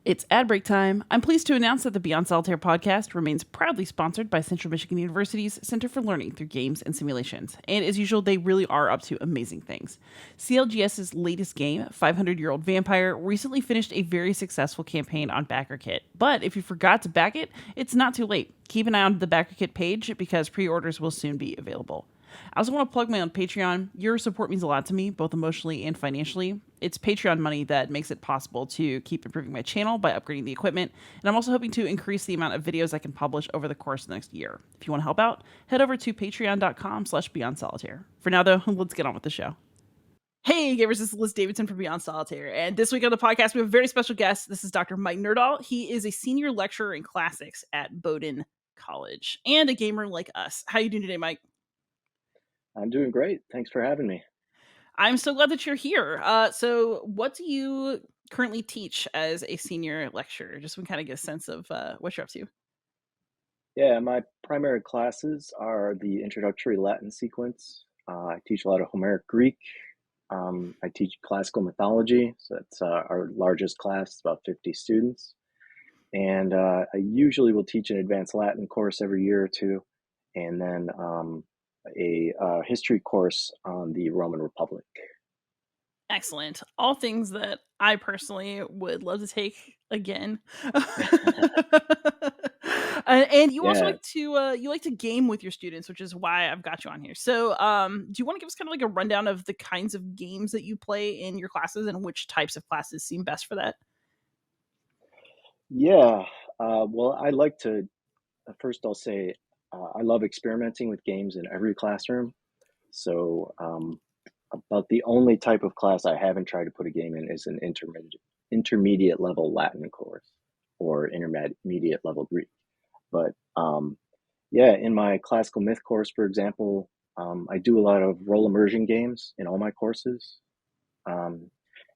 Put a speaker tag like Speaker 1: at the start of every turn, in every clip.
Speaker 1: It's ad break time. I'm pleased to announce that the Beyond Solitaire podcast remains proudly sponsored by Central Michigan University's Center for Learning Through Games and Simulations. And as usual, they really are up to amazing things. CLGS's latest game, 500-Year-Old Vampire, recently finished a very successful campaign on BackerKit. But if you forgot to back it, it's not too late. Keep an eye on the BackerKit page because pre-orders will soon be available. I also want to plug my own Patreon. Your support means a lot to me, both emotionally and financially. It's Patreon money that makes it possible to keep improving my channel by upgrading the equipment, and I'm also hoping to increase the amount of videos I can publish over the course of the next year. If you want to help out, head over to patreon.com/beyondsolitaire. For now, though, let's get on with the show. Hey, gamers, this is Liz Davidson from Beyond Solitaire, and this week on the podcast, we have a very special guest. This is Dr. Mike Nerdahl. He is a senior lecturer in classics at Bowdoin College and a gamer like us. How you doing today, Mike?
Speaker 2: I'm doing great. Thanks for having me.
Speaker 1: I'm so glad that you're here. So what do you currently teach as a senior lecturer? Just so we kind of get a sense of what you're up to.
Speaker 2: Yeah, my primary classes are the introductory Latin sequence. I teach a lot of Homeric Greek. I teach classical mythology, so that's our largest class, it's about 50 students. And I usually will teach an advanced Latin course every year or two, and then a history course on the Roman Republic.
Speaker 1: Excellent. All things that I personally would love to take again. And you also
Speaker 2: Yeah,
Speaker 1: like to you like to game with your students, which is why I've got you on here. So, do you want to give us kind of like a rundown of the kinds of games that you play in your classes and which types of classes seem best for that?
Speaker 2: yeah. Well, I like to, first I'll say, I love experimenting with games in every classroom. So, about the only type of class I haven't tried to put a game in is an intermediate level Latin course or intermediate level Greek. But yeah, in my classical myth course, for example, I do a lot of role immersion games in all my courses. Um,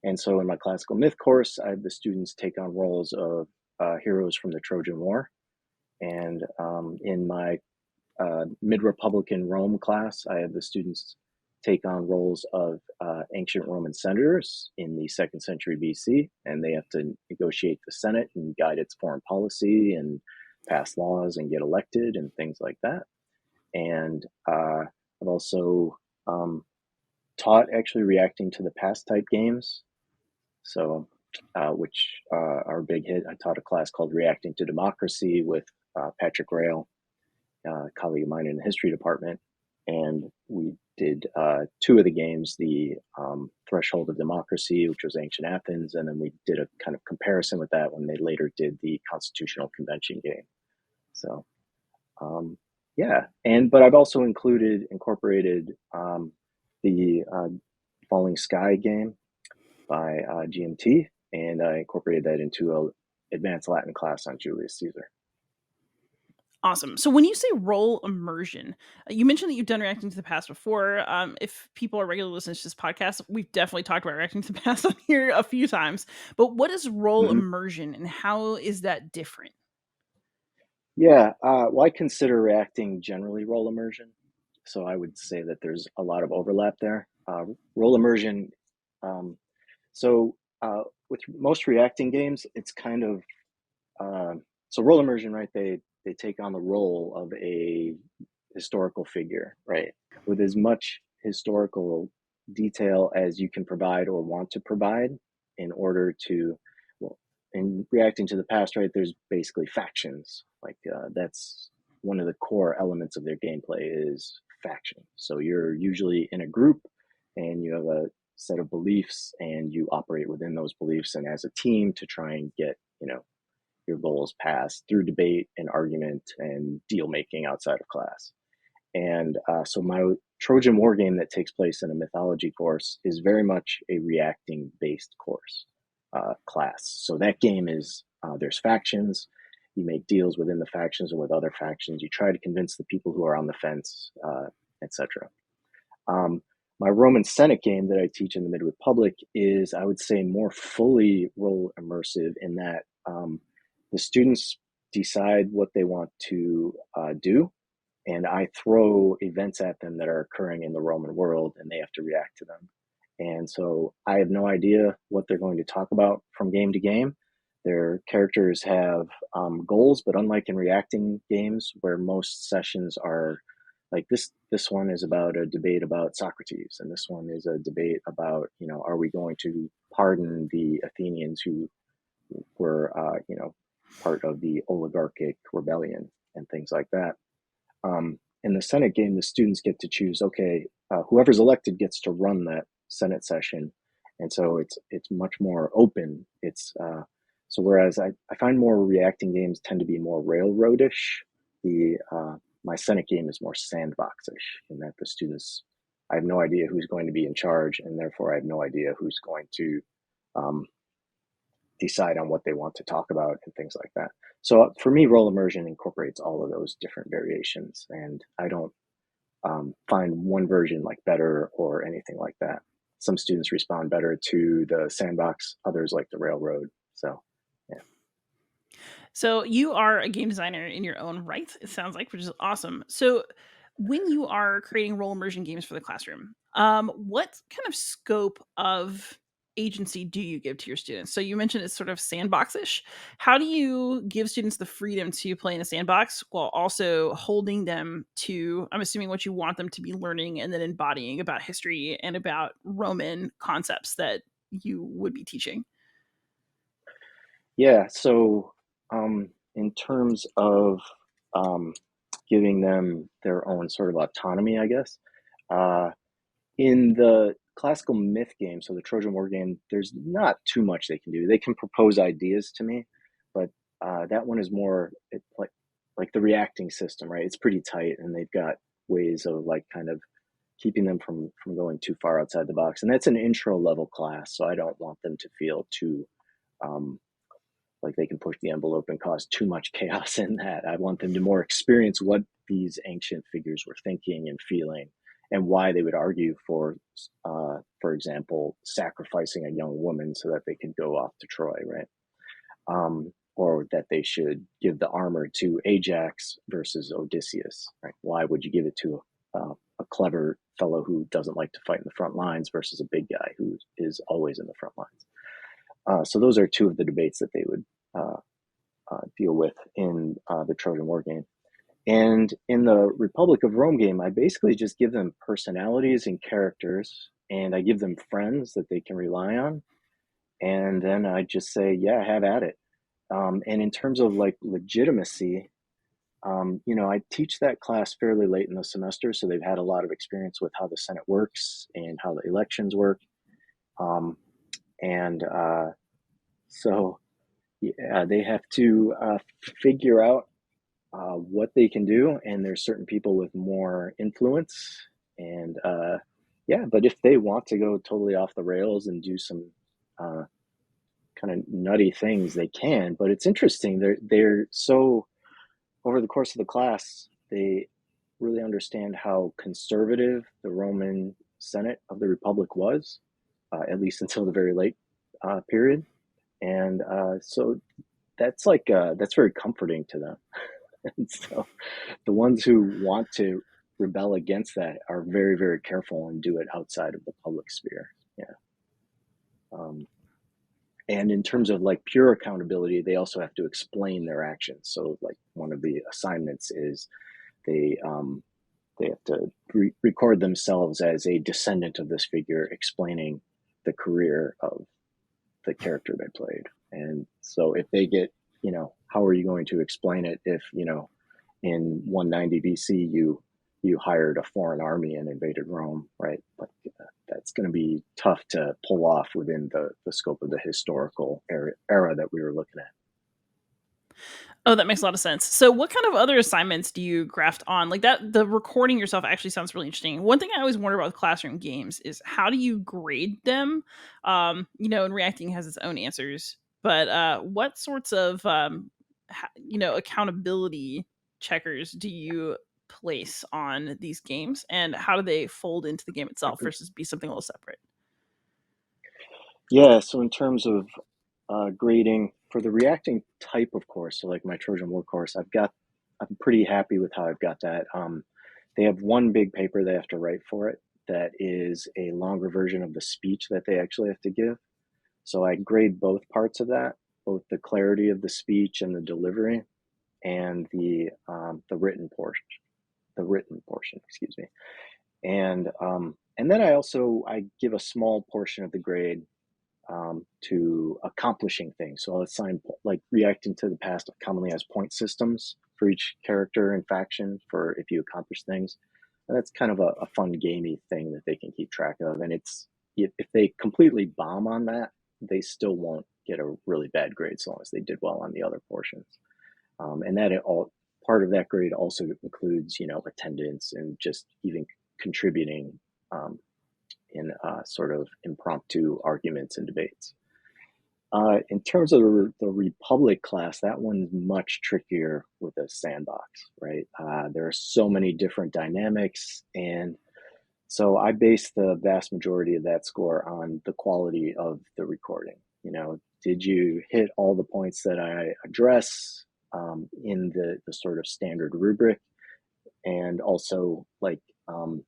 Speaker 2: and so in my classical myth course, I have the students take on roles of heroes from the Trojan War. And in my mid-Republican Rome class, I have the students take on roles of ancient Roman senators in the second century BC, and they have to negotiate the Senate and guide its foreign policy and pass laws and get elected and things like that. And I've also taught actually reacting to the past type games, so which are a big hit. I taught a class called Reacting to Democracy with Patrick Rail, a colleague of mine in the history department, and we did two of the games, the Threshold of Democracy, which was ancient Athens, and then we did a kind of comparison with that when they later did the Constitutional Convention game. So yeah, but I've also incorporated the Falling Sky game by GMT, and I incorporated that into an advanced Latin class on Julius Caesar.
Speaker 1: Awesome. So when you say role immersion, you mentioned that you've done reacting to the past before. If people are regular listeners to this podcast, we've definitely talked about reacting to the past on here a few times. But what is role
Speaker 2: Mm-hmm.
Speaker 1: immersion and how is that different?
Speaker 2: Yeah, well, I consider reacting generally role immersion. So I would say that there's a lot of overlap there. Role immersion, um, so with most reacting games, it's kind of, so role immersion, right? They take on the role of a historical figure, right? With as much historical detail as you can provide or want to provide in order to, well, in reacting to the past, right? There's basically factions. Like that's one of the core elements of their gameplay is faction. So you're usually in a group and you have a set of beliefs and you operate within those beliefs and as a team to try and get, your goals passed through debate and argument and deal making outside of class. And so my Trojan War game that takes place in a mythology course is very much a reacting based course class. So that game is there's factions. You make deals within the factions or with other factions. You try to convince the people who are on the fence, etc. My Roman Senate game that I teach in the Mid Republic is, I would say, more fully role immersive in that the students decide what they want to do, and I throw events at them that are occurring in the Roman world, and they have to react to them. And so I have no idea what they're going to talk about from game to game. Their characters have goals, but unlike in reacting games, where most sessions are like this one is about a debate about Socrates, and this one is a debate about, are we going to pardon the Athenians who were, part of the oligarchic rebellion and things like that. In the Senate game, the students get to choose, okay, whoever's elected gets to run that Senate session. And so it's much more open. So whereas I find more reacting games tend to be more railroadish, the my Senate game is more sandboxish in that the students, I have no idea who's going to be in charge, and therefore I have no idea who's going to um, decide on what they want to talk about and things like that. So for me, role immersion incorporates all of those different variations, and I don't find one version like better or anything like that. Some students respond better to the sandbox, others like the railroad. So, yeah.
Speaker 1: So you are a game designer in your own right, it sounds like, which is awesome. So when you are creating role immersion games for the classroom, what kind of scope of agency do you give to your students? So you mentioned it's sort of sandboxish. How do you give students the freedom to play in a sandbox while also holding them to, I'm assuming, what you want them to be learning and then embodying about history and about Roman concepts that you would be teaching?
Speaker 2: Yeah. So, in terms of um, giving them their own sort of autonomy, I guess, uh, in the classical myth game, so the Trojan War game, there's not too much they can do. They can propose ideas to me, but that one is more like the reacting system, right? It's pretty tight, and they've got ways of like kind of keeping them from going too far outside the box. And that's an intro level class, so I don't want them to feel too um, like they can push the envelope and cause too much chaos in that. I want them to more experience what these ancient figures were thinking and feeling, and why they would argue for example, sacrificing a young woman so that they could go off to Troy, right? Or that they should give the armor to Ajax versus Odysseus, right? Why would you give it to a clever fellow who doesn't like to fight in the front lines versus a big guy who is always in the front lines? So those are two of the debates that they would uh, deal with in the Trojan War game. And in the Republic of Rome game, I basically just give them personalities and characters, and I give them friends that they can rely on. And then I just say, yeah, have at it. And in terms of like legitimacy, I teach that class fairly late in the semester, so they've had a lot of experience with how the Senate works and how the elections work. Um, and so yeah, they have to figure out what they can do, and there's certain people with more influence. And yeah, but if they want to go totally off the rails and do some uh, kind of nutty things, they can. But it's interesting. They're so over the course of the class, they really understand how conservative the Roman Senate of the Republic was, at least until the very late period. And so that's very comforting to them. And so the ones who want to rebel against that are very, very careful and do it outside of the public sphere. Yeah. Um, and in terms of like pure accountability, they also have to explain their actions. So like one of the assignments is they um, they have to record themselves as a descendant of this figure, explaining the career of the character they played. And so if they get, how are you going to explain it if, in 190 BC you hired a foreign army and invaded Rome, right? Like that's going to be tough to pull off within the scope of the historical era that we were looking at.
Speaker 1: Oh, that makes a lot of sense. So what kind of other assignments do you graft on? Like that the recording yourself actually sounds really interesting. One thing I always wonder about with classroom games is how do you grade them? And reacting has its own answers. But what sorts of accountability checkers do you place on these games, and how do they fold into the game itself versus be something a little separate?
Speaker 2: Yeah, so in terms of grading for the reacting type of course, so like my Trojan War course, I'm pretty happy with how I've got that. They have one big paper they have to write for it that is a longer version of the speech that they actually have to give. So I grade both parts of that, both the clarity of the speech and the delivery, and the written portion, excuse me. And then I give a small portion of the grade to accomplishing things. So I'll assign, like, reacting to the past commonly has point systems for each character and faction for if you accomplish things. And that's kind of a fun gamey thing that they can keep track of. And it's if they completely bomb on that, they still won't get a really bad grade so long as they did well on the other portions. And that all part of that grade also includes, attendance and just even contributing in sort of impromptu arguments and debates. In terms of the Republic class, that one's much trickier with a sandbox, right? There are so many different dynamics, and so I base the vast majority of that score on the quality of the recording. Did you hit all the points that I address in the sort of standard rubric? And also, like, you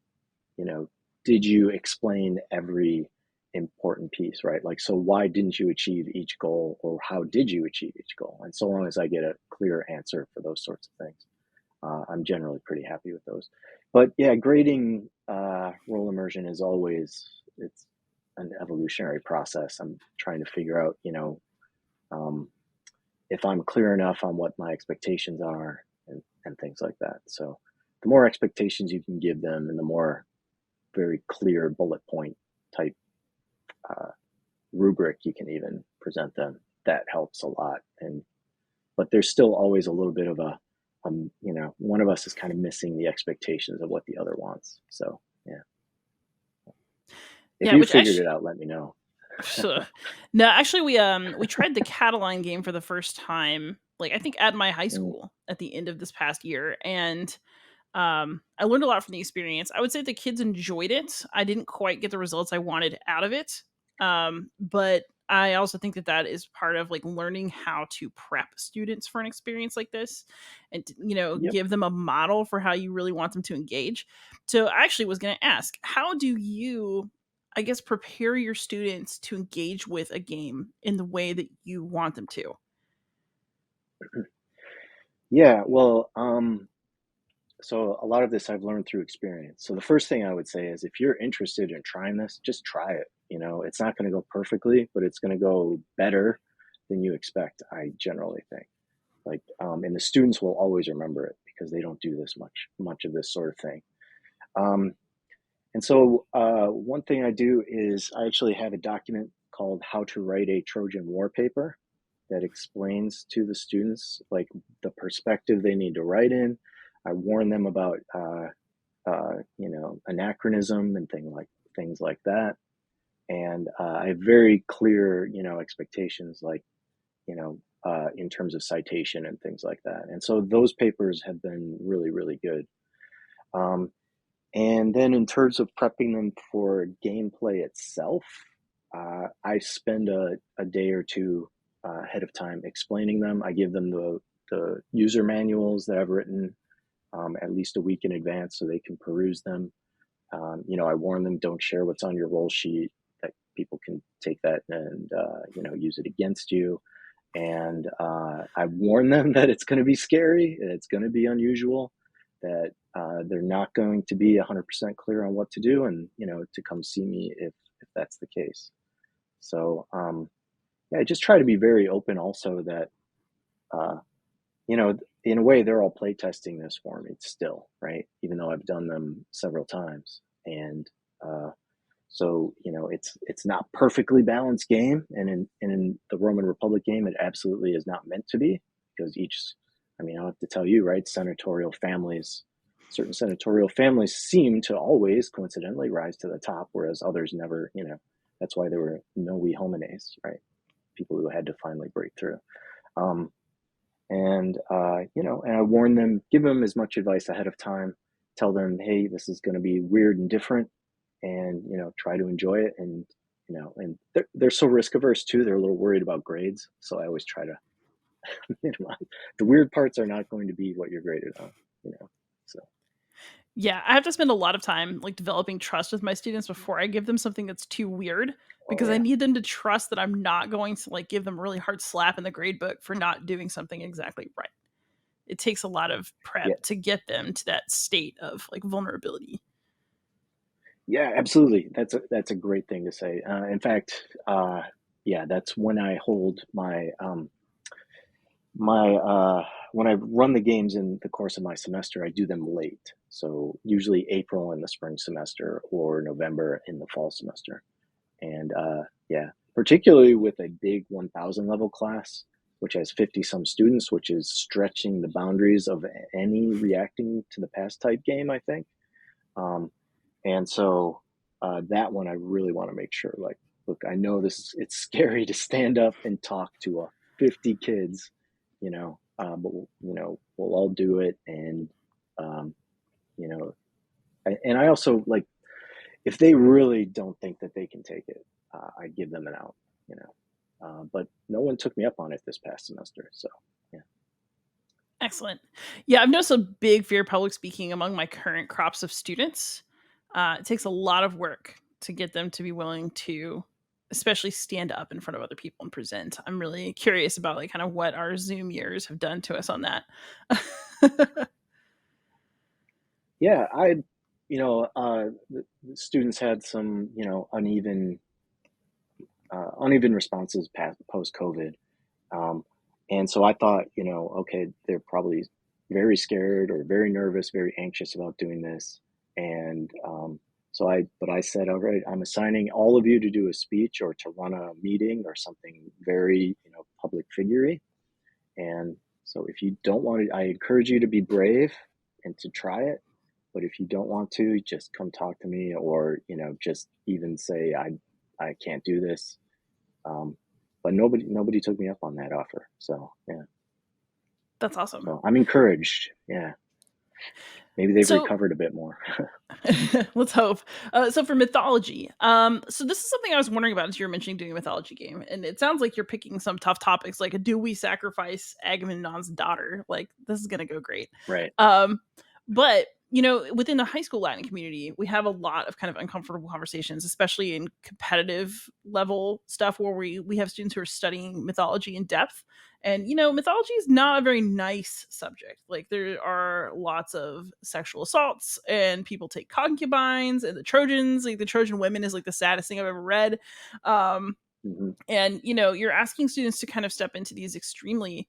Speaker 2: know, did you explain every important piece, right? Like, so why didn't you achieve each goal, or how did you achieve each goal? And so long as I get a clear answer for those sorts of things, I'm generally pretty happy with those. But yeah, grading role immersion is always, it's an evolutionary process. I'm trying to figure out, um, if I'm clear enough on what my expectations are, and things like that. So the more expectations you can give them, and the more very clear bullet point type uh, rubric you can even present them, that helps a lot. But there's still always a little bit of one of us is kind of missing the expectations of what the other wants. So yeah, if
Speaker 1: Yeah,
Speaker 2: you
Speaker 1: which
Speaker 2: figured
Speaker 1: actually,
Speaker 2: it out, let me know.
Speaker 1: no, actually, we tried the Catalan game for the first time, like, I think at my high
Speaker 2: Mm,
Speaker 1: school at the end of this past year, and I learned a lot from the experience. I would say the kids enjoyed it. I didn't quite get the results I wanted out of it, but I also think that that is part of, like, learning how to prep students for an experience like this, and
Speaker 2: yep.
Speaker 1: give them a model for how you really want them to engage. So I actually was going to ask, how do you, I guess, prepare your students to engage with a game in the way that you want them to?
Speaker 2: Yeah, well, so a lot of this I've learned through experience. So the first thing I would say is, if you're interested in trying this, just try it. It's not going to go perfectly, but it's going to go better than you expect, I generally think. Like, and the students will always remember it because they don't do this much of this sort of thing. Um, and so one thing I do is I actually have a document called "How to Write a Trojan War Paper" that explains to the students, like, the perspective they need to write in. I warn them about anachronism and things like that. And I have very clear, expectations, like, in terms of citation and things like that. And so those papers have been really, really good. Um, and then in terms of prepping them for gameplay itself, I spend a day or two ahead of time explaining them. I give them the user manuals that I've written at least a week in advance so they can peruse them. I warn them, don't share what's on your roll sheet, that people can take that and use it against you. And I warn them that it's going to be scary, and it's going to be unusual, that they're not going to be 100% clear on what to do, and to come see me if that's the case. So yeah, I just try to be very open also, that uh, in a way, they're all play testing this for me still, right? Even though I've done them several times. And uh, so, it's not perfectly balanced game. And in the Roman Republic game, it absolutely is not meant to be, because I mean, I don't have to tell you, right? Certain senatorial families seem to always coincidentally rise to the top, whereas others never, that's why there were novi homines, right? People who had to finally break through. Um, And and I warn them, give them as much advice ahead of time, tell them, hey, this is going to be weird and different, and try to enjoy it. And and they're so risk averse too. They're a little worried about grades, so I always try to minimize. The weird parts are not going to be what you're graded on, you know. So
Speaker 1: Yeah, I have to spend a lot of time like developing trust with my students before I give them something that's too weird
Speaker 2: oh
Speaker 1: because I
Speaker 2: yeah,
Speaker 1: need them to trust that I'm not going to like give them a really hard slap in the grade book for not doing something exactly right. It takes a lot of
Speaker 2: yeah,
Speaker 1: prep to get them to that state of like vulnerability.
Speaker 2: yeah, absolutely. That's a great thing to say. In fact, yeah, that's when I hold my when I run the games in the course of my semester, I do them late. So usually April in the spring semester or November in the fall semester. And yeah, particularly with a big 1000 level class, which has 50 some students, which is stretching the boundaries of any reacting to the past type game, I think. Um, and so that one I really want to make sure, like, look, I know it's scary to stand up and talk to 50 kids, but we'll all do it. And um, you know, and I also like, if they really don't think that they can take it, I give them an out, you know. But no one took me up on it this past semester, so yeah.
Speaker 1: Excellent. Yeah, I've noticed a big fear of public speaking among my current crops of students. It takes a lot of work to get them to be willing to, especially stand up in front of other people and present. I'm really curious about like kind of what our Zoom years have done to us on that.
Speaker 2: Yeah, the students had some, uneven responses past post COVID. Um, and so I thought, okay, they're probably very scared or very nervous, very anxious about doing this. And but I said, all right, I'm assigning all of you to do a speech or to run a meeting or something very, public figurey. And so if you don't want to, I encourage you to be brave and to try it. But if you don't want to, just come talk to me, or just even say I can't do this. Um, but nobody took me up on that offer. So yeah,
Speaker 1: That's awesome.
Speaker 2: so I'm encouraged. Yeah, maybe they've
Speaker 1: So
Speaker 2: recovered a bit more.
Speaker 1: let's hope. So for mythology, so this is something I was wondering about as you were mentioning doing a mythology game, and it sounds like you're picking some tough topics, like do we sacrifice Agamemnon's daughter? Like this is gonna go great.
Speaker 2: Right.
Speaker 1: Um, but within the high school Latin community, we have a lot of kind of uncomfortable conversations, especially in competitive level stuff where we have students who are studying mythology in depth. And mythology is not a very nice subject. Like there are lots of sexual assaults and people take concubines and the Trojans, like the Trojan women is like the saddest thing I've ever read. Um
Speaker 2: Hmm.
Speaker 1: and you're asking students to kind of step into these extremely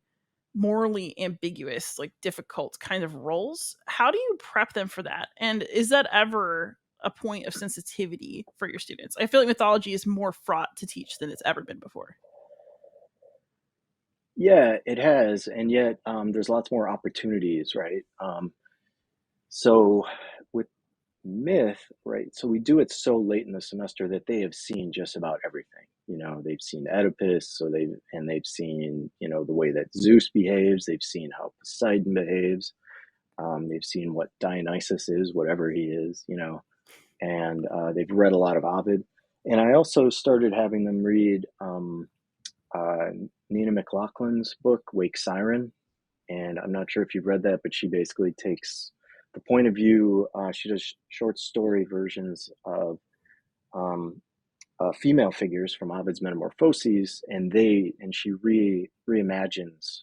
Speaker 1: morally ambiguous, like difficult kind of roles. How do you prep them for that? And is that ever a point of sensitivity for your students? I feel like mythology is more fraught to teach than it's ever been before.
Speaker 2: Yeah, it has, and yet there's lots more opportunities, right? So with myth, right? So we do it so late in the semester that they have seen just about everything. They've seen Oedipus, they've seen, the way that Zeus behaves. They've seen how Poseidon behaves. They've seen what Dionysus is, whatever he is, and they've read a lot of Ovid. And I also started having them read uh, Nina McLaughlin's book, Wake Siren. And I'm not sure if you've read that, but she basically takes the point of view. She does short story versions of um, female figures from Ovid's Metamorphoses, and she reimagines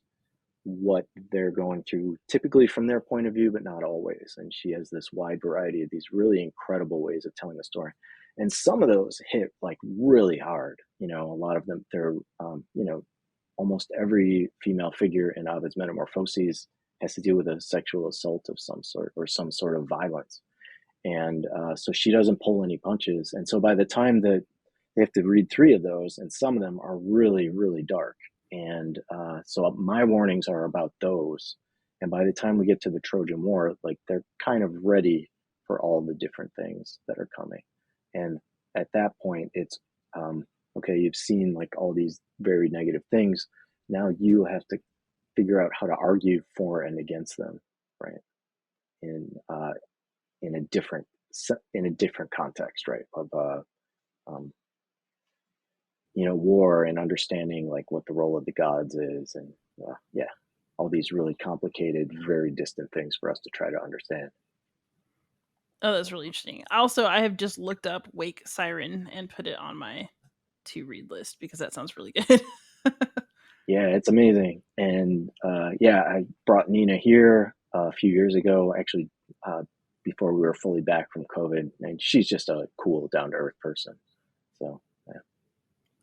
Speaker 2: what they're going through, typically from their point of view, but not always. And she has this wide variety of these really incredible ways of telling a story. And some of those hit like really hard. A lot of them, they're, almost every female figure in Ovid's Metamorphoses has to deal with a sexual assault of some sort or some sort of violence. And so she doesn't pull any punches. And so by the time that they have to read three of those, and some of them are really, really dark. And so my warnings are about those. And by the time we get to the Trojan War, like they're kind of ready for all the different things that are coming. And at that point, it's okay, you've seen like all these very negative things. Now you have to figure out how to argue for and against them, right? In in a different in a different context, right? Of um, war and understanding like what the role of the gods is, and yeah, all these really complicated, very distant things for us to try to understand.
Speaker 1: Oh, that's really interesting. I have just looked up Wake Siren and put it on my to read list because that sounds really good.
Speaker 2: Yeah, it's amazing. And yeah, I brought Nina here a few years ago, actually, before we were fully back from COVID, and she's just a cool, down to earth person. So yeah.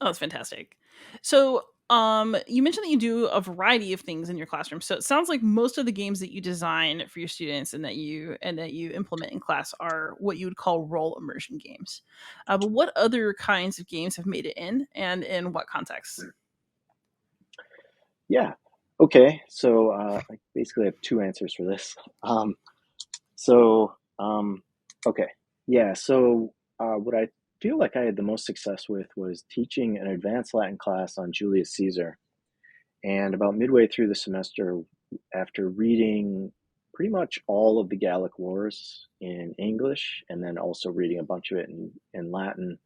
Speaker 1: Oh, that's fantastic. So, you mentioned that you do a variety of things in your classroom. So it sounds like most of the games that you design for your students and that you implement in class are what you would call role immersion games. But what other kinds of games have made it in, and in what contexts?
Speaker 2: Yeah. Okay. So I basically have two answers for this. So, okay. Yeah. So, what I feel like I had the most success with was teaching an advanced Latin class on Julius Caesar. And about midway through the semester, after reading pretty much all of the Gallic Wars in English and then also reading a bunch of it in Latin,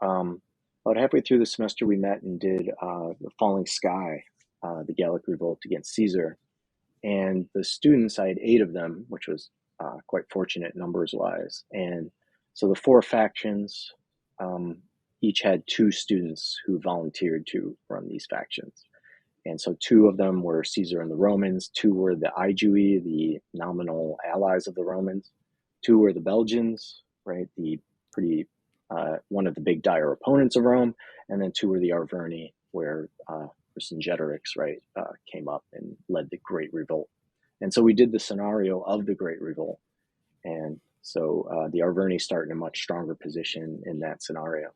Speaker 2: um, about halfway through the semester, we met and did The Falling Sky, the Gallic Revolt against Caesar. And the students, I had 8 of them, which was quite fortunate numbers wise. And so the 4 factions um, each had 2 students who volunteered to run these factions. And so 2 of them were Caesar and the Romans, 2 were the Aedui, the nominal allies of the Romans, 2 were the Belgians, right, the pretty one of the big dire opponents of Rome, and then 2 were the Arverni, where Vercingetorix, right, came up and led the Great Revolt. And so we did the scenario of the Great Revolt, and so the Arverni start in a much stronger position in that scenario.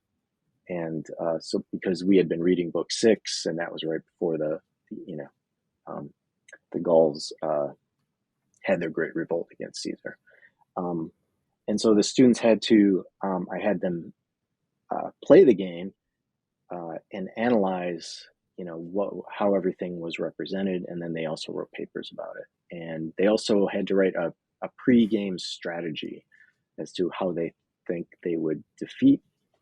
Speaker 2: And so because we had been reading book 6, and that was right before um, the Gauls had their great revolt against Caesar. Um, and so the students had to, I had them play the game and analyze, how everything was represented, and then they also wrote papers about it. And they also had to write a pre-game strategy as to how they think they would defeat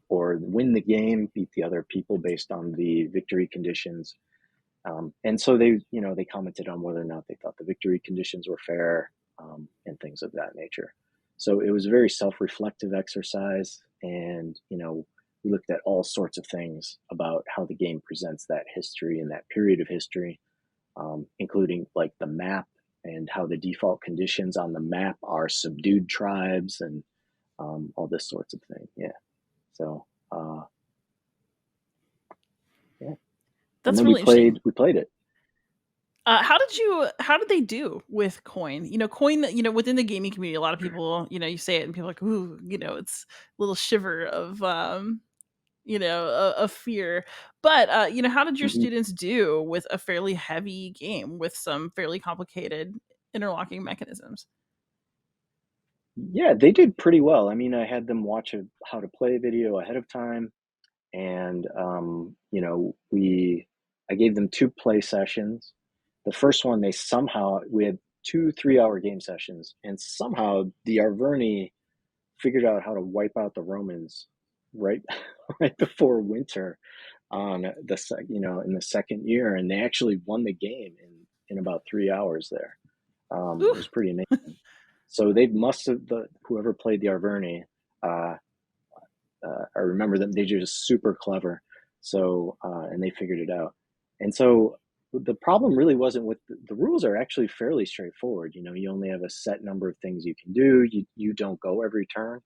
Speaker 2: or win the game, beat the other people based on the victory conditions. And so they commented on whether or not they thought the victory conditions were fair, and things of that nature. So it was a very self-reflective exercise, and we looked at all sorts of things about how the game presents that history and that period of history, including like the map and how the default conditions on the map are subdued tribes and all this sorts of thing. Yeah. So yeah, and
Speaker 1: That's
Speaker 2: then we
Speaker 1: really interesting.
Speaker 2: played it.
Speaker 1: How did they do with coin? Coin, within the gaming community, a lot of people, you say it and people are like, ooh, it's a little shiver of, of fear. But, how did your
Speaker 2: Mhm.
Speaker 1: students do with a fairly heavy game with some fairly complicated interlocking mechanisms?
Speaker 2: Yeah, they did pretty well. I mean, I had them watch a how to play video ahead of time, and we I gave them 2 play sessions. The first one, they somehow we had 2 3-hour game sessions, and somehow the Arverni figured out how to wipe out the Romans right right before winter on in the second year, and they actually won the game in about 3 hours there. It
Speaker 1: Ooh.
Speaker 2: was pretty amazing. So they must have whoever played the Arverni. Uh, I remember them; they were just super clever. So and they figured it out. And so the problem really wasn't with the rules are actually fairly straightforward. You only have a set number of things you can do. You don't go every turn.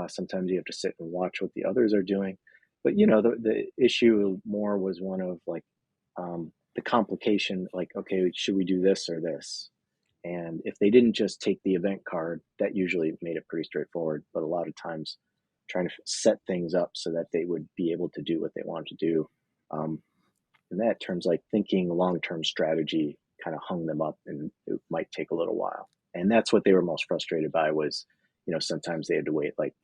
Speaker 2: Sometimes you have to sit and watch what the others are doing. But the issue more was one of like the complication. Like, okay, should we do this or this? And if they didn't just take the event card, that usually made it pretty straightforward. But a lot of times, trying to set things up so that they would be able to do what they wanted to do, um, in that terms, like thinking long-term strategy, kind of hung them up, and it might take a little while. And that's what they were most frustrated by was, sometimes they had to wait like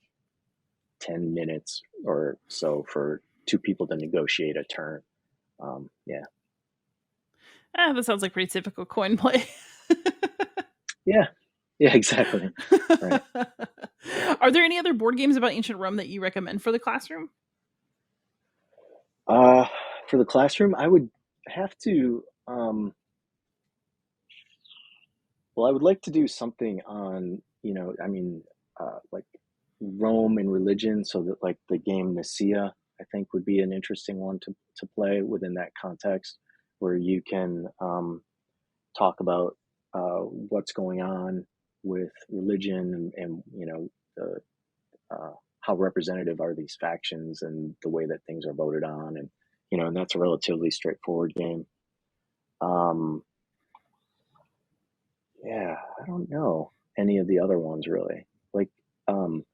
Speaker 2: 10 minutes or so for 2 people to negotiate a turn. Yeah.
Speaker 1: That sounds like pretty typical coin play.
Speaker 2: Yeah, yeah, exactly. Right.
Speaker 1: Are there any other board games about ancient Rome that you recommend for the classroom?
Speaker 2: Uh, for the classroom, I would have to, well, I would like to do something on, like Rome and religion, so that like the game Nicaea, I think would be an interesting one to play within that context, where you can talk about what's going on with religion and the how representative are these factions and the way that things are voted on, and and that's a relatively straightforward game. Um, yeah, I don't know any of the other ones really. Like, um,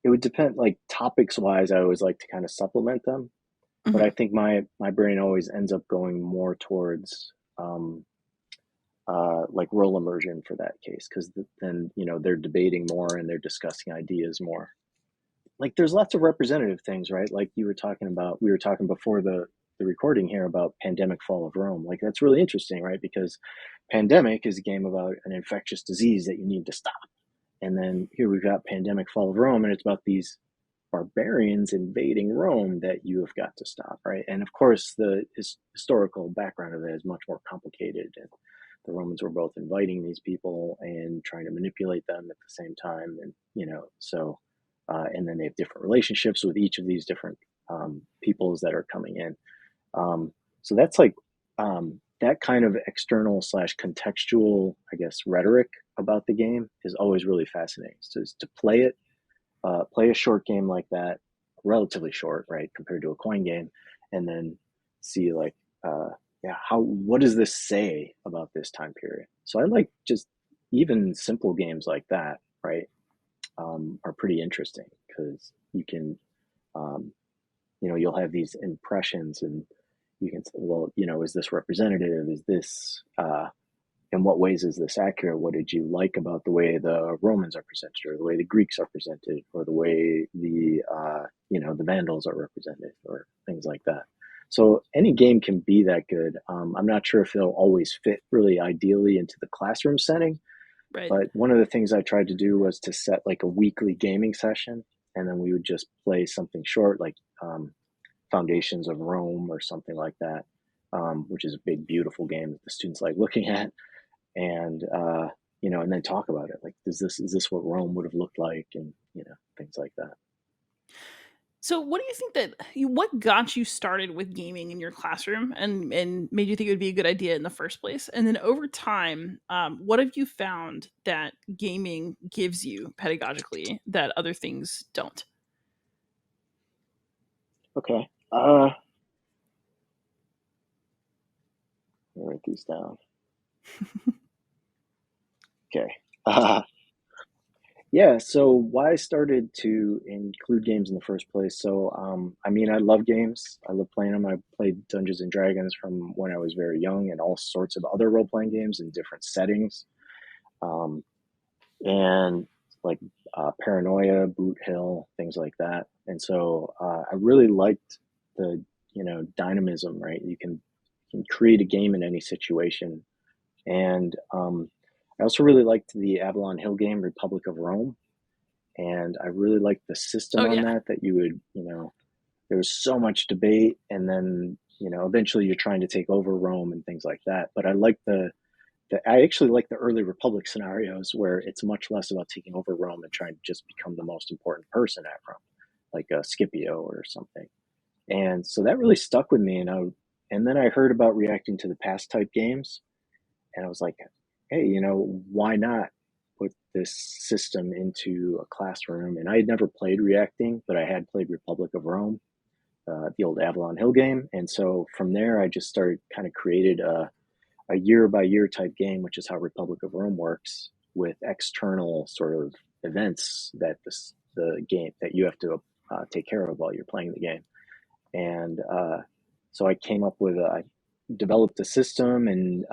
Speaker 2: it would depend. Like topics wise, I always like to kind of supplement them, but I
Speaker 1: Mhm.
Speaker 2: think my brain always ends up going more towards like role immersion for that case, because then they're debating more and they're discussing ideas more. Like there's lots of representative things, right? Like you were talking about, we were talking before the recording here about Pandemic Fall of Rome. Like that's really interesting, right? Because Pandemic is a game about an infectious disease that you need to stop. And then here we've got Pandemic Fall of Rome, and it's about these barbarians invading Rome that you have got to stop, right? And of course, the historical background of that is much more complicated. And the Romans were both inviting these people and trying to manipulate them at the same time, and so and then they have different relationships with each of these different peoples that are coming in. So that's like that kind of external slash contextual, I guess, rhetoric about the game is always really fascinating. So to play it, play a short game like that, relatively short, right, compared to a coin game, and then see like, yeah, how what does this say about this time period? So I like just even simple games like that, right, are pretty interesting because you can, um, you'll have these impressions and you can say, well, is this representative? Is this in what ways is this accurate? What did you like about the way the Romans are presented, or the way the Greeks are presented, or the way the Vandals are represented, or things like that? So any game can be that good. I'm not sure if they'll always fit really ideally into the classroom setting,
Speaker 1: Right.
Speaker 2: but one of the things I tried to do was to set like a weekly gaming session, and then we would just play something short, like Foundations of Rome or something like that, which is a big, beautiful game that the students like looking at, and and then talk about it. Like, is this what Rome would have looked like, and things like that.
Speaker 1: So, what do you think what got you started with gaming in your classroom and made you think it would be a good idea in the first place? And then over time, what have you found that gaming gives you pedagogically that other things don't?
Speaker 2: Okay. Let me write these down. Okay. Yeah. So why I started to include games in the first place. So I mean, I love games. I love playing them. I played Dungeons and Dragons from when I was very young, and all sorts of other role playing games in different settings. Um, and like Paranoia, Boot Hill, things like that. And so I really liked the dynamism, right? You can create a game in any situation, and I also really liked the Avalon Hill game, Republic of Rome, and I really liked the system
Speaker 1: Oh
Speaker 2: on
Speaker 1: yeah.
Speaker 2: that you would there was so much debate, and then eventually you're trying to take over Rome and things like that. But I like I actually like the early Republic scenarios where it's much less about taking over Rome and trying to just become the most important person at Rome, like Scipio or something. And so that really stuck with me. And then I heard about reacting to the past type games, and I was like, hey, why not put this system into a classroom? And I had never played reacting, but I had played Republic of Rome, the old Avalon Hill game. And so from there, I just started kind of created a year by year type game, which is how Republic of Rome works, with external sort of events that the game that you have to take care of while you're playing the game. And so I came up with I developed a system, and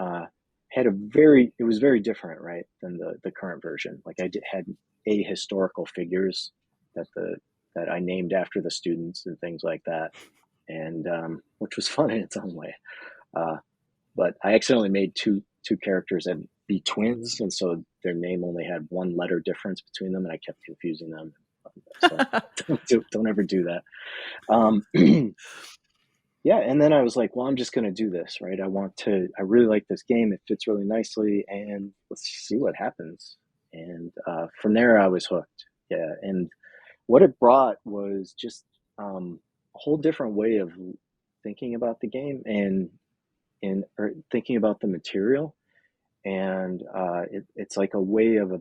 Speaker 2: it was very different, right, than the current version. Like had historical figures that I named after the students and things like that. and which was fun in its own way. Uh, but I accidentally made two characters that be twins, and so their name only had one letter difference between them, and I kept confusing them. So don't ever do that. Um, yeah, and then I was like, well, I'm just going to do this, right? I really like this game. It fits really nicely, and let's see what happens. And from there, I was hooked. Yeah, and what it brought was just a whole different way of thinking about the game and or thinking about the material. And it's like a way of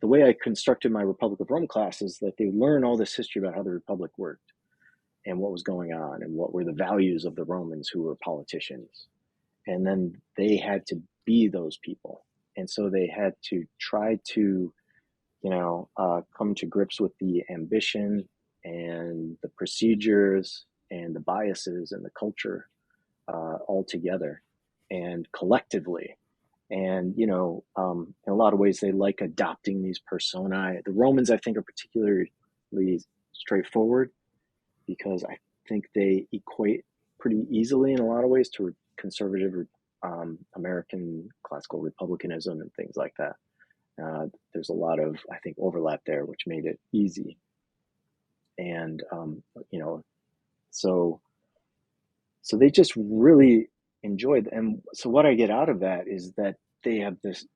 Speaker 2: the way I constructed my Republic of Rome classes, that they learn all this history about how the Republic worked and what was going on and what were the values of the Romans who were politicians. And then they had to be those people. And so they had to try to, come to grips with the ambition and the procedures and the biases and the culture all together and collectively. And, in a lot of ways, they like adopting these personae. The Romans, I think, are particularly straightforward because I think they equate pretty easily in a lot of ways to conservative American classical republicanism and things like that. There's a lot of, I think, overlap there, which made it easy. And, so they just really enjoyed. And so what I get out of that is that they have this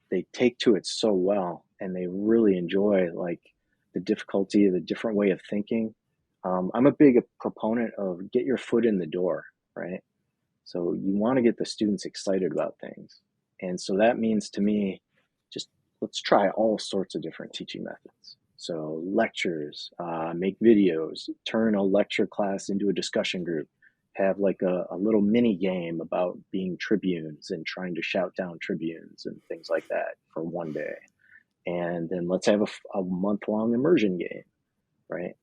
Speaker 2: they take to it so well, and they really enjoy like the difficulty, the different way of thinking. I'm a big proponent of get your foot in the door, right? So you want to get the students excited about things. And so that means to me, just let's try all sorts of different teaching methods. So lectures, make videos, turn a lecture class into a discussion group, have like a little mini game about being tribunes and trying to shout down tribunes and things like that for one day. And then let's have a month-long immersion game, right?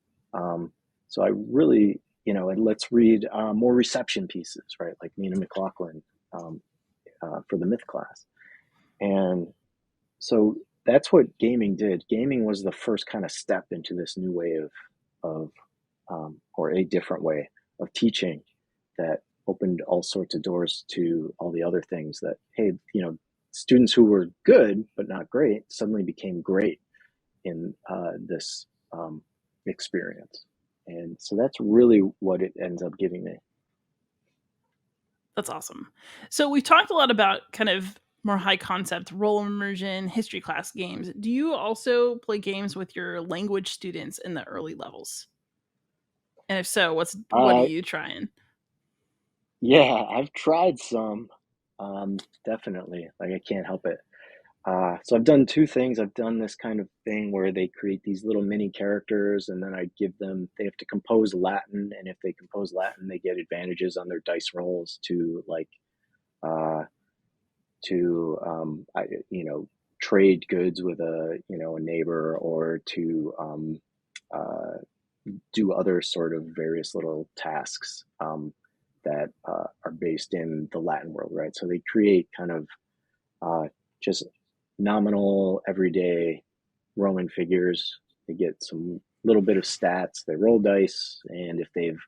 Speaker 2: So I really, and let's read more reception pieces, right? Like Nina McLaughlin for the myth class. And so that's what gaming did. Gaming was the first kind of step into this new way of or a different way of teaching that opened all sorts of doors to all the other things that, hey, students who were good but not great suddenly became great in this experience. And so that's really what it ends up giving me.
Speaker 1: That's awesome. So we've talked a lot about kind of more high concept role immersion, history class games. Do you also play games with your language students in the early levels? And if so, what are
Speaker 2: Uh,
Speaker 1: you trying?
Speaker 2: yeah, I've tried some, definitely. Like I can't help it. So I've done two things. I've done this kind of thing where they create these little mini characters, and then I give them, they have to compose Latin, and if they compose Latin, they get advantages on their dice rolls to like uh, to trade goods with a neighbor, or to uh, do other sort of various little tasks that are based in the Latin world, right? So they create kind of just nominal, everyday Roman figures. They get some little bit of stats. They roll dice, and if they've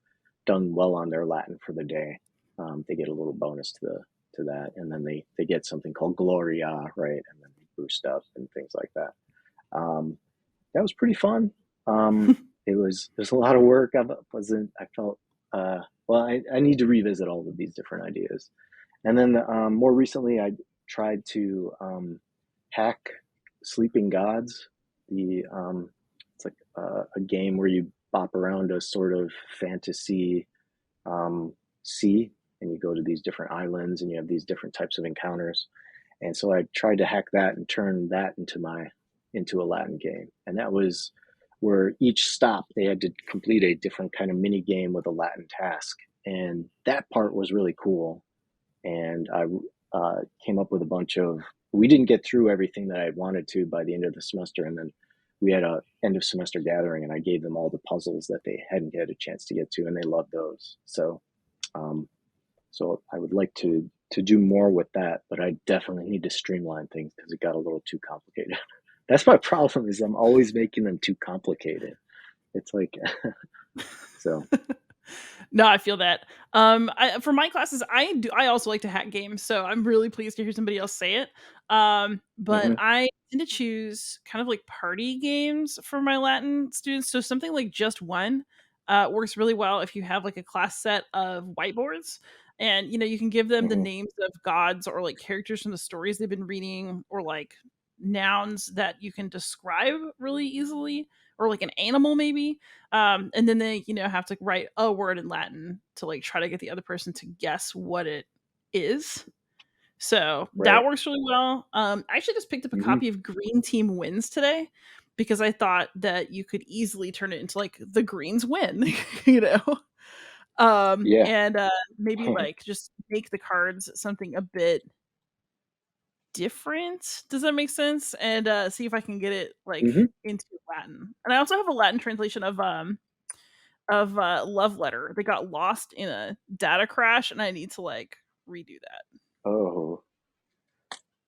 Speaker 2: done well on their Latin for the day, they get a little bonus to that, and then they get something called Gloria, right? And then they boost up and things like that. That was pretty fun. There's a lot of work. I felt well. I need to revisit all of these different ideas, and then more recently, I tried to hack Sleeping Gods. It's like a game where you bop around a sort of fantasy sea, and you go to these different islands, and you have these different types of encounters. And so I tried to hack that and turn that into a Latin game, and that was where each stop they had to complete a different kind of mini game with a Latin task, and that part was really cool. And I came up with a bunch of. We didn't get through everything that I wanted to by the end of the semester, and then we had a end of semester gathering, and I gave them all the puzzles that they hadn't had a chance to get to, and they loved those. Um, so I would like to do more with that, but I definitely need to streamline things because it got a little too complicated. That's my problem, is I'm always making them too complicated. It's like so.
Speaker 1: No, I feel that. For my classes, I also like to hack games, so I'm really pleased to hear somebody else say it. But
Speaker 2: Hmm.
Speaker 1: I tend to choose kind of like party games for my Latin students. So something like Just One works really well if you have like a class set of whiteboards, and you can give them the
Speaker 2: Hmm.
Speaker 1: names of gods or like characters from the stories they've been reading, or like nouns that you can describe really easily, or like an animal maybe, and then they have to write a word in Latin to like try to get the other person to guess what it is. So that
Speaker 2: Right.
Speaker 1: works really well. I actually just picked up a
Speaker 2: Hmm.
Speaker 1: copy of Green Team Wins today because I thought that you could easily turn it into like the Greens win, you know.
Speaker 2: Yeah.
Speaker 1: And maybe like just make the cards something a bit different. Does that make sense? And see if I can get it like
Speaker 2: Hmm.
Speaker 1: into Latin. And I also have a Latin translation of Love Letter. They got lost in a data crash, and I need to like redo that.
Speaker 2: Oh,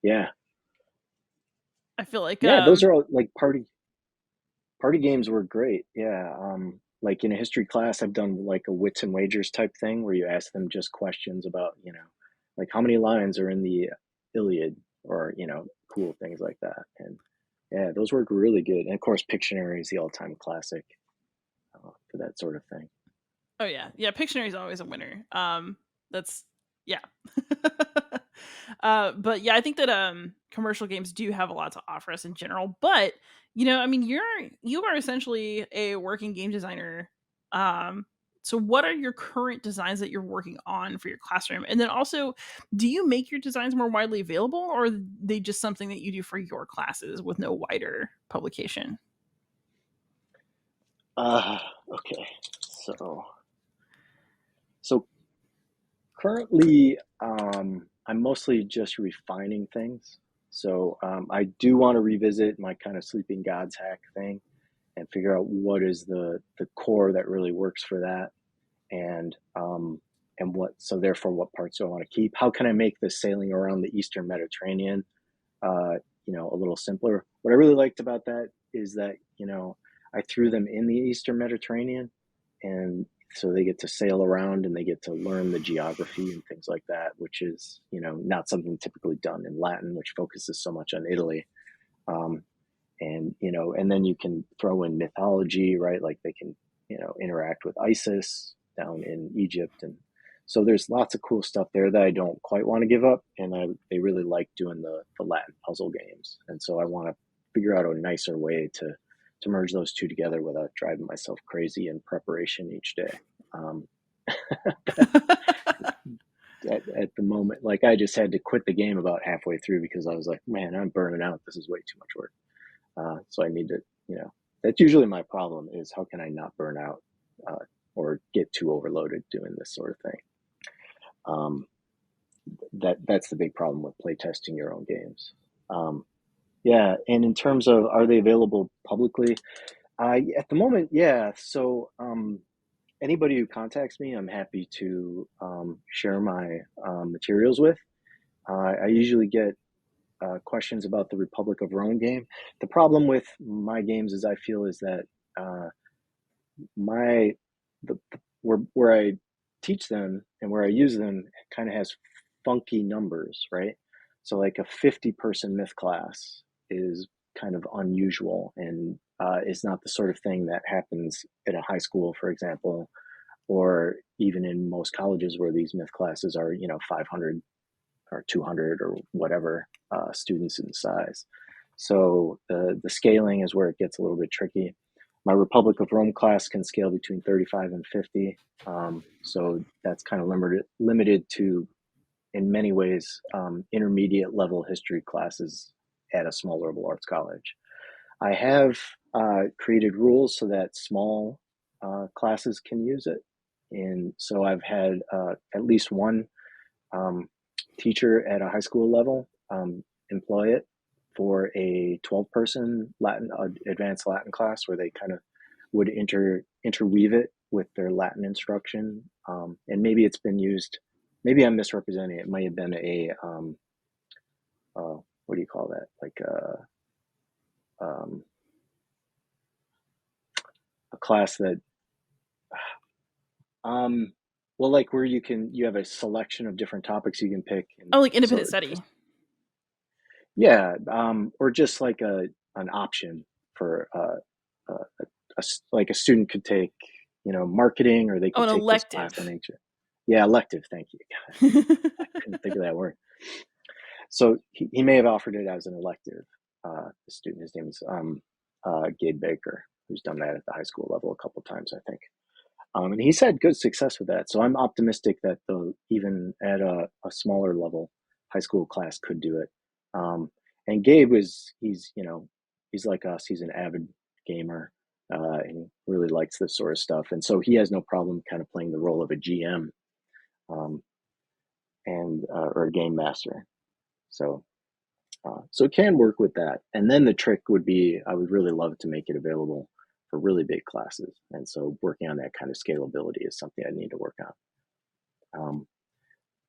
Speaker 2: yeah.
Speaker 1: I feel like
Speaker 2: Yeah, those are all like party games were great. Yeah. Like in a history class, I've done like a wits and wagers type thing where you ask them just questions about, like how many lines are in the Iliad, or, cool things like that. And yeah, those work really good. And of course, Pictionary is the all-time classic for that sort of thing.
Speaker 1: oh yeah, yeah. Pictionary is always a winner. That's yeah. But yeah, I think that commercial games do have a lot to offer us in general. But I mean, you are essentially a working game designer. Um, so what are your current designs that you're working on for your classroom? And then also, do you make your designs more widely available, or are they just something that you do for your classes with no wider publication?
Speaker 2: Uh, okay. So, so currently, I'm mostly just refining things. So, I do want to revisit my kind of sleeping gods hack thing and figure out what is the core that really works for that, and therefore what parts do I want to keep? How can I make the sailing around the Eastern Mediterranean a little simpler? What I really liked about that is that, I threw them in the Eastern Mediterranean, and so they get to sail around and they get to learn the geography and things like that, which is, not something typically done in Latin, which focuses so much on Italy. Um, and then you can throw in mythology, right? Like they can, interact with Isis down in Egypt, and so there's lots of cool stuff there that I don't quite want to give up, and they really like doing the Latin puzzle games, and so I want to figure out a nicer way to merge those two together without driving myself crazy in preparation each day. Um, at the moment, like I just had to quit the game about halfway through because I was like, man, I'm burning out. This is way too much work. So I need to, that's usually my problem is how can I not burn out or get too overloaded doing this sort of thing. Um, that's the big problem with playtesting your own games. Um, yeah, and in terms of are they available publicly? At the moment, yeah. So anybody who contacts me, I'm happy to share my materials with. I usually get questions about the Republic of Rome game. The problem with my games is I feel is that uh, my where I teach them and where I use them kind of has funky numbers, right? So like a 50-person myth class is kind of unusual, and is not the sort of thing that happens at a high school, for example, or even in most colleges where these myth classes are 500 or 200 or whatever students in size. So the scaling is where it gets a little bit tricky. My Republic of Rome class can scale between 35 and 50. So that's kind of limited to, in many ways, intermediate level history classes at a small liberal arts college. I have created rules so that small classes can use it. And so I've had at least one um, teacher at a high school level employ it for a 12-person Latin advanced Latin class where they kind of would interweave it with their Latin instruction. And maybe it's been used, maybe I'm misrepresenting it. It might have been what do you call that? Like um, a class that Um, well, like where you have a selection of different topics you can pick, and
Speaker 1: Oh, like independent
Speaker 2: so
Speaker 1: study.
Speaker 2: just yeah, or just like a an option for like a student could take, marketing, or they
Speaker 1: Oh,
Speaker 2: could
Speaker 1: an
Speaker 2: take this class on
Speaker 1: elective.
Speaker 2: ancient. Yeah, elective. Thank you. God, I couldn't think of that word. So he may have offered it as an elective. The student, his name is Gabe Baker, who's done that at the high school level a couple times, I think. And he's had good success with that. So I'm optimistic that even at a smaller level, high school class could do it. And Gabe he's like us. He's an avid gamer, and he really likes this sort of stuff. And so he has no problem kind of playing the role of a GM, um, and or a game master. So so it can work with that. And then the trick would be, I would really love to make it available for really big classes. And so working on that kind of scalability is something I need to work on.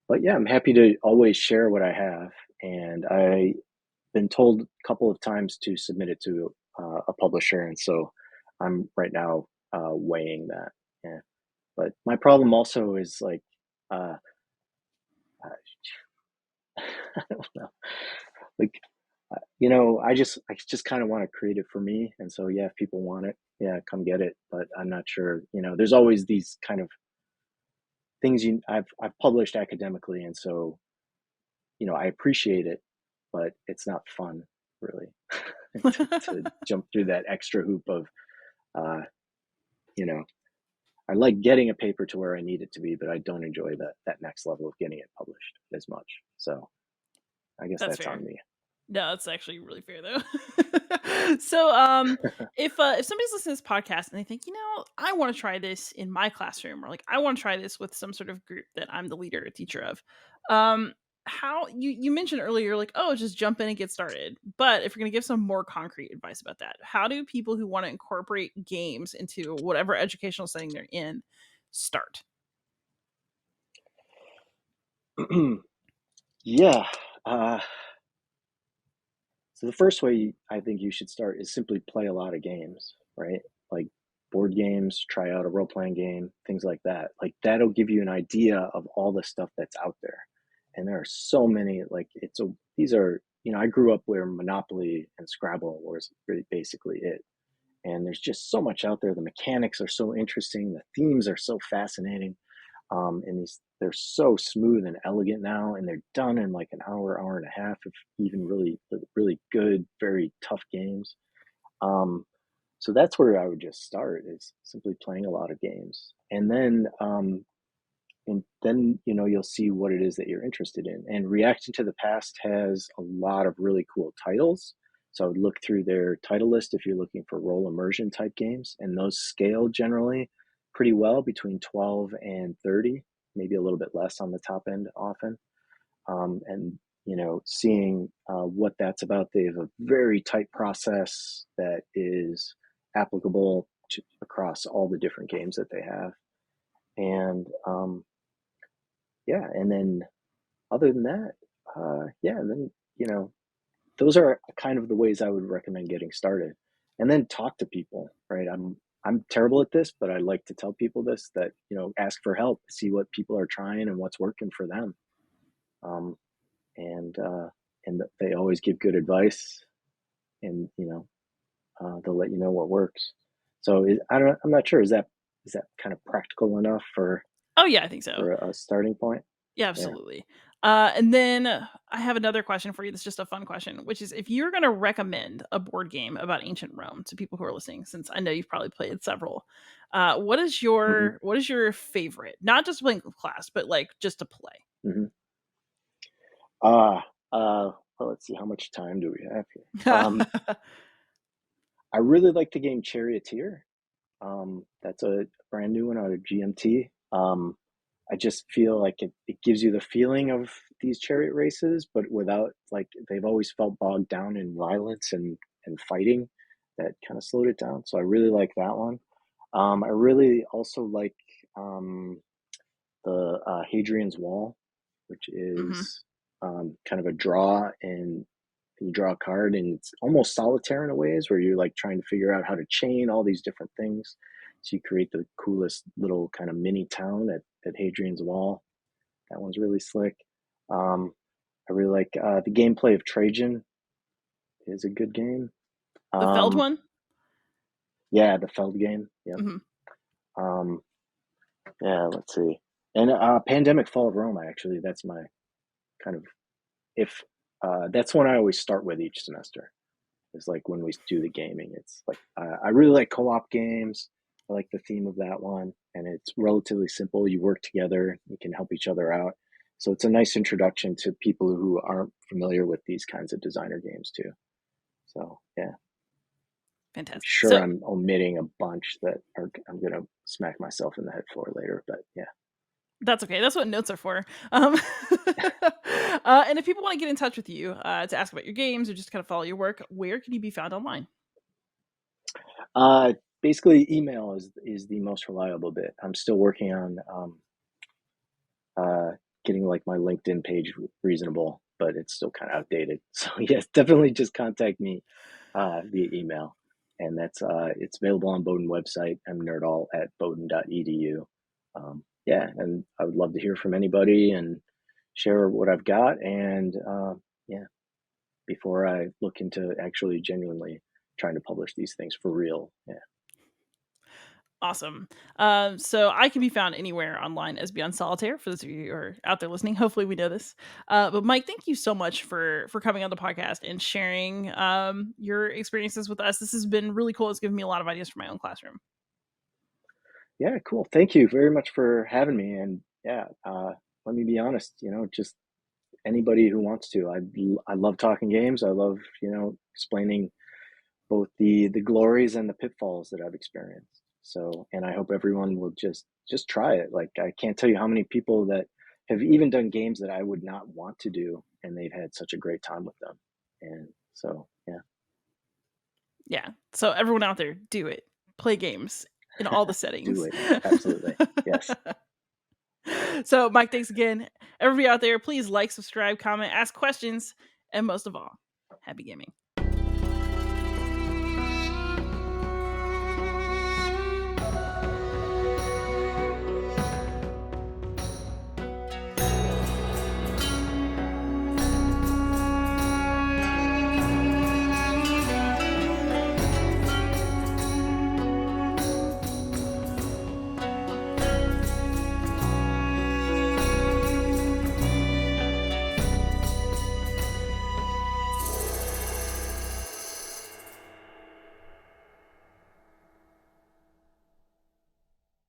Speaker 2: But yeah, I'm happy to always share what I have. And I've been told a couple of times to submit it to a publisher. And so I'm right now weighing that. Yeah. But my problem also is like, uh, I don't know, like I just kind of want to create it for me. And so yeah, if people want it, yeah, come get it. But I'm not sure. There's always these kind of things I've published academically, and so I appreciate it, but it's not fun really to jump through that extra hoop of uh, you know I like getting a paper to where I need it to be, but I don't enjoy that next level of getting it published as much. So I guess
Speaker 1: That's
Speaker 2: that's
Speaker 1: fair.
Speaker 2: on me.
Speaker 1: No, that's actually really fair though. So, if somebody's listening to this podcast and they think, I want to try this in my classroom, or like I want to try this with some sort of group that I'm the leader or teacher of, um, how you mentioned earlier, like, oh, just jump in and get started. But if you're going to give some more concrete advice about that, how do people who want to incorporate games into whatever educational setting they're in start?
Speaker 2: Yeah. Uh, So the first way I think you should start is simply play a lot of games, right? Like board games, try out a role playing game, things like that. Like that'll give you an idea of all the stuff that's out there. And there are so many, like these are, I grew up where Monopoly and Scrabble was really basically it. And there's just so much out there. The mechanics are so interesting. The themes are so fascinating. And they're so smooth and elegant now, and they're done in like an hour and a half, of even really really good, very tough games. um, so that's where I would just start, is simply playing a lot of games, and then you'll see what it is that you're interested in. And Reaction to the Past has a lot of really cool titles, so I would look through their title list if you're looking for role immersion type games, and those scale generally pretty well between 12 and 30, maybe a little bit less on the top end often. And seeing what that's about. They have a very tight process that is applicable across all the different games that they have. And yeah, and then other than that, yeah, then those are kind of the ways I would recommend getting started. And then talk to people, right? I'm terrible at this, but I like to tell people this, that ask for help, see what people are trying and what's working for them. Um, and they always give good advice, and they'll let you know what works. So I'm not sure. Is that kind of practical enough for
Speaker 1: Oh yeah, I think so.
Speaker 2: a starting point?
Speaker 1: Yeah,
Speaker 2: Yeah.
Speaker 1: absolutely. And then I have another question for you that's just a fun question, which is if you're going to recommend a board game about ancient Rome to people who are listening, since I know you've probably played several, what is
Speaker 2: Hmm.
Speaker 1: your favorite? Not just playing with class, but like just to play.
Speaker 2: Hmm. Ah, well, let's see. How much time do we have here? I really like the game Charioteer. That's a brand new one out of GMT. I just feel like it gives you the feeling of these chariot races, but without, like, they've always felt bogged down in violence and fighting. That kind of slowed it down. So I really like that one. I really also like the Hadrian's Wall, which
Speaker 1: Hmm.
Speaker 2: is kind of a draw, and you draw a card, and it's almost solitaire in a ways, where you're like trying to figure out how to chain all these different things So you create the coolest little kind of mini town at Hadrian's Wall. That one's really slick. Um, I really like the gameplay of Trajan is a good game.
Speaker 1: The Feld
Speaker 2: Um,
Speaker 1: one?
Speaker 2: yeah, the Feld game. Yep.
Speaker 1: Hmm.
Speaker 2: Um, yeah, let's see. And Pandemic Fall of Rome, actually, that's my kind of, if that's one I always start with each semester. Is like when we do the gaming. It's like I really like co-op games. I like the theme of that one, and it's relatively simple. You work together, you can help each other out. So it's a nice introduction to people who aren't familiar with these kinds of designer games too. So yeah, I'm
Speaker 1: Fantastic.
Speaker 2: sure
Speaker 1: So
Speaker 2: I'm omitting a bunch that are I'm gonna smack myself in the head for later, but yeah.
Speaker 1: that's okay. That's what notes are for. And if people want to get in touch with you to ask about your games or just kind of follow your work, where can you be found online?
Speaker 2: Uh, Basically, email is the most reliable bit. I'm still working on uh, getting like my LinkedIn page reasonable, but it's still kind of outdated. So yes, definitely just contact me via email, and that's it's available on Bowdoin website. I'm Nerdahl at bowdoin.edu. Yeah, and I would love to hear from anybody and share what I've got. And yeah, before I look into actually genuinely trying to publish these things for real. Yeah.
Speaker 1: Awesome. So I can be found anywhere online as Beyond Solitaire. For those of you who are out there listening, hopefully we know this. But Mike, thank you so much for coming on the podcast and sharing your experiences with us. This has been really cool. It's given me a lot of ideas for my own classroom.
Speaker 2: Yeah, cool. Thank you very much for having me. And yeah, let me be honest, just anybody who wants to. I love talking games. I love, explaining both the glories and the pitfalls that I've experienced. So, and I hope everyone will just try it. Like I can't tell you how many people that have even done games that I would not want to do, and they've had such a great time with them. And so, yeah,
Speaker 1: Yeah. So everyone out there, do it. Play games in all the
Speaker 2: do
Speaker 1: settings.
Speaker 2: it. Absolutely. Yes.
Speaker 1: So Mike, thanks again. Everybody out there, please like, subscribe, comment, ask questions, and most of all, happy gaming.